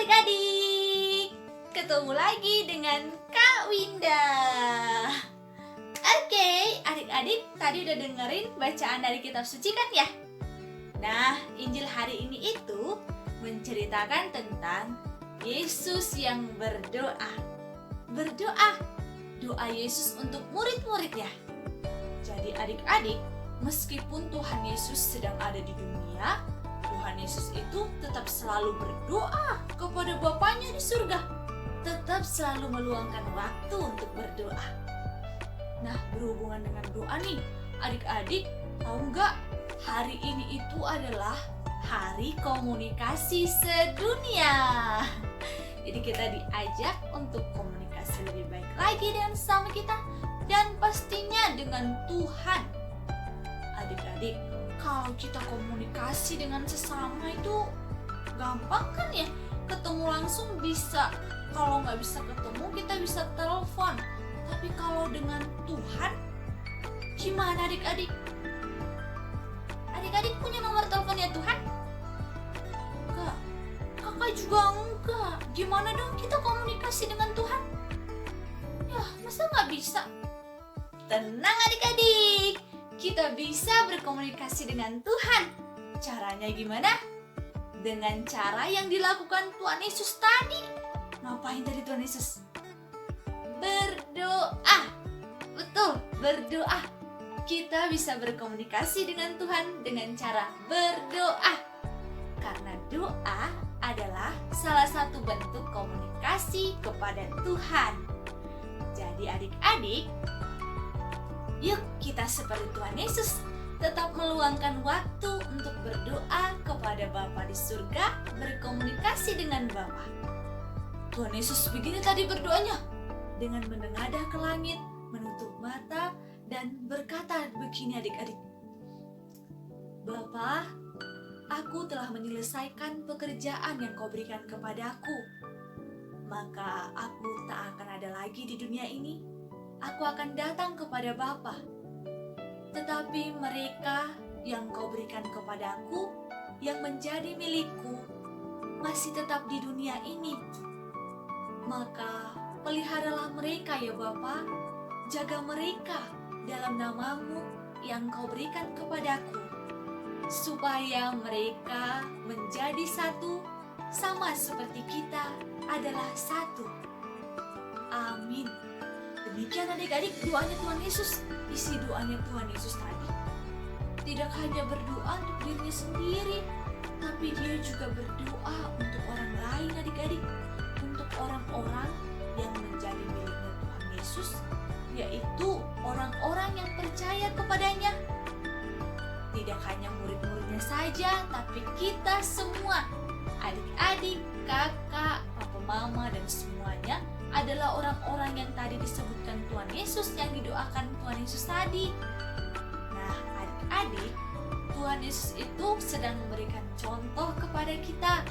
adik-adik, ketemu lagi dengan Kak Winda. Oke, adik-adik tadi udah dengerin bacaan dari kitab suci kan ya? Nah, Injil hari ini itu menceritakan tentang Yesus yang berdoa. Berdoa, doa Yesus untuk murid-muridnya. Jadi adik-adik, meskipun Tuhan Yesus sedang ada di dunia, Tuhan Yesus itu tetap selalu berdoa kepada Bapanya di surga. Tetap selalu meluangkan waktu untuk berdoa. Nah, berhubungan dengan doa nih, adik-adik tahu nggak? Hari ini itu adalah Hari Komunikasi Sedunia. Jadi kita diajak untuk komunikasi lebih baik lagi dengan sesama kita dan pastinya dengan Tuhan. Adik-adik, kalau kita komunikasi dengan sesama itu gampang kan ya? Ketemu langsung bisa. Kalau nggak bisa ketemu, kita bisa telepon. Tapi kalau dengan Tuhan, gimana adik-adik? Adik-adik punya nomor teleponnya Tuhan? Enggak. Kakak juga enggak. Gimana dong kita komunikasi dengan Tuhan? Ya, masa nggak bisa? Tenang adik-adik. Kita bisa berkomunikasi dengan Tuhan. Caranya gimana? Dengan cara yang dilakukan Tuhan Yesus tadi. Ngapain tadi Tuhan Yesus? Berdoa. Betul, berdoa. Kita bisa berkomunikasi dengan Tuhan dengan cara berdoa. Karena doa adalah salah satu bentuk komunikasi kepada Tuhan. Jadi adik-adik, yuk kita seperti Tuhan Yesus, tetap meluangkan waktu untuk berdoa kepada Bapa di surga, berkomunikasi dengan Bapa. Tuhan Yesus begini tadi berdoanya, dengan menengadah ke langit, menutup mata, dan berkata begini adik-adik. Bapa, aku telah menyelesaikan pekerjaan yang kau berikan kepadaku. Maka aku tak akan ada lagi di dunia ini. Aku akan datang kepada Bapa. Tetapi mereka yang kau berikan kepadaku, yang menjadi milikku, masih tetap di dunia ini. Maka peliharalah mereka ya Bapa, jaga mereka dalam namamu yang kau berikan kepadaku, supaya mereka menjadi satu, sama seperti kita adalah satu. Amin. Demikian adik-adik doanya Tuhan Yesus. Isi doanya Tuhan Yesus tadi tidak hanya berdoa untuk dirinya sendiri, tapi dia juga berdoa untuk orang lain adik-adik, untuk orang-orang yang menjadi miliknya Tuhan Yesus, yaitu orang-orang yang percaya kepadanya. Tidak hanya murid-muridnya saja, tapi kita semua, adik-adik, kakak, papa, mama, dan semuanya adalah orang-orang yang tadi disebutkan Tuhan Yesus, yang didoakan Tuhan Yesus tadi. Nah, adik-adik, Tuhan Yesus itu sedang memberikan contoh kepada kita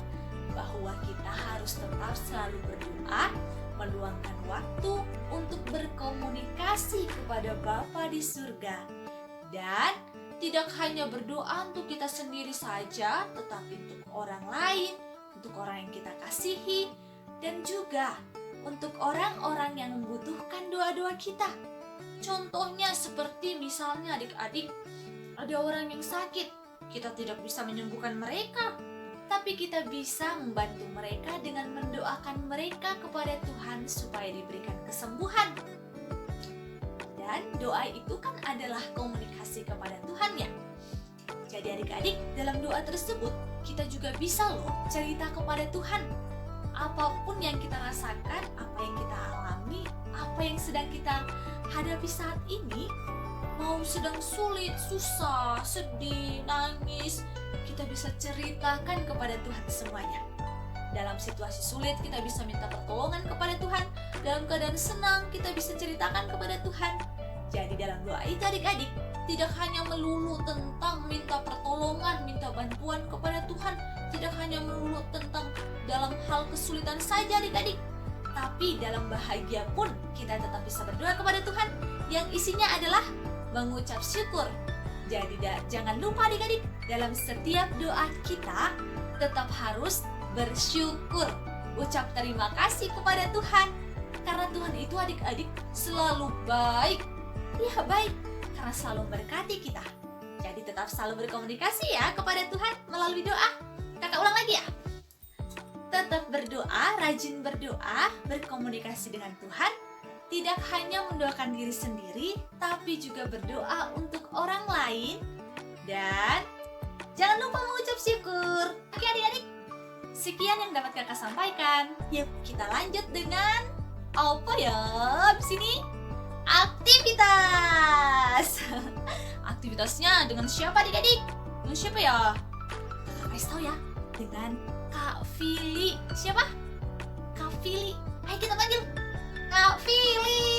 bahwa kita harus tetap selalu berdoa, meluangkan waktu untuk berkomunikasi kepada Bapa di surga. Dan tidak hanya berdoa untuk kita sendiri saja, tetapi untuk orang lain, untuk orang yang kita kasihi, dan juga untuk orang-orang yang membutuhkan doa-doa kita. Contohnya seperti misalnya adik-adik, ada orang yang sakit, kita tidak bisa menyembuhkan mereka, tapi kita bisa membantu mereka dengan mendoakan mereka kepada Tuhan supaya diberikan kesembuhan. Dan doa itu kan adalah komunikasi kepada Tuhan ya. Jadi adik-adik, dalam doa tersebut kita juga bisa loh cerita kepada Tuhan. Apapun yang kita rasakan, apa yang kita alami, apa yang sedang kita hadapi saat ini, mau sedang sulit, susah, sedih, nangis, kita bisa ceritakan kepada Tuhan semuanya. Dalam situasi sulit kita bisa minta pertolongan kepada Tuhan. Dalam keadaan senang kita bisa ceritakan kepada Tuhan. Jadi dalam doa itu adik-adik, tidak hanya melulu tentang minta pertolongan, minta bantuan kepada Tuhan, tidak hanya melulu tentang dalam hal kesulitan saja adik-adik, tapi dalam bahagia pun kita tetap bisa berdoa kepada Tuhan, yang isinya adalah mengucap syukur. Jadi jangan lupa adik-adik, dalam setiap doa kita tetap harus bersyukur. berucap terima kasih kepada Tuhan. Karena Tuhan itu adik-adik selalu baik. Ya baik, karena selalu memberkati kita. Jadi tetap selalu berkomunikasi ya kepada Tuhan melalui doa. Kakak ulang lagi ya. Tetap berdoa, rajin berdoa, berkomunikasi dengan Tuhan. Tidak hanya mendoakan diri sendiri, tapi juga berdoa untuk orang lain. Dan jangan lupa mengucap syukur. Oke adik-adik, sekian yang dapat kakak sampaikan. Yuk kita lanjut dengan apa ya di sini? Aktivitas. Aktivitasnya dengan siapa adik-adik? Dengan siapa ya? Kakak kasih tahu ya. Dengan Kak Fili. Siapa? Kak Fili. Ayo kita panggil Kak Fili.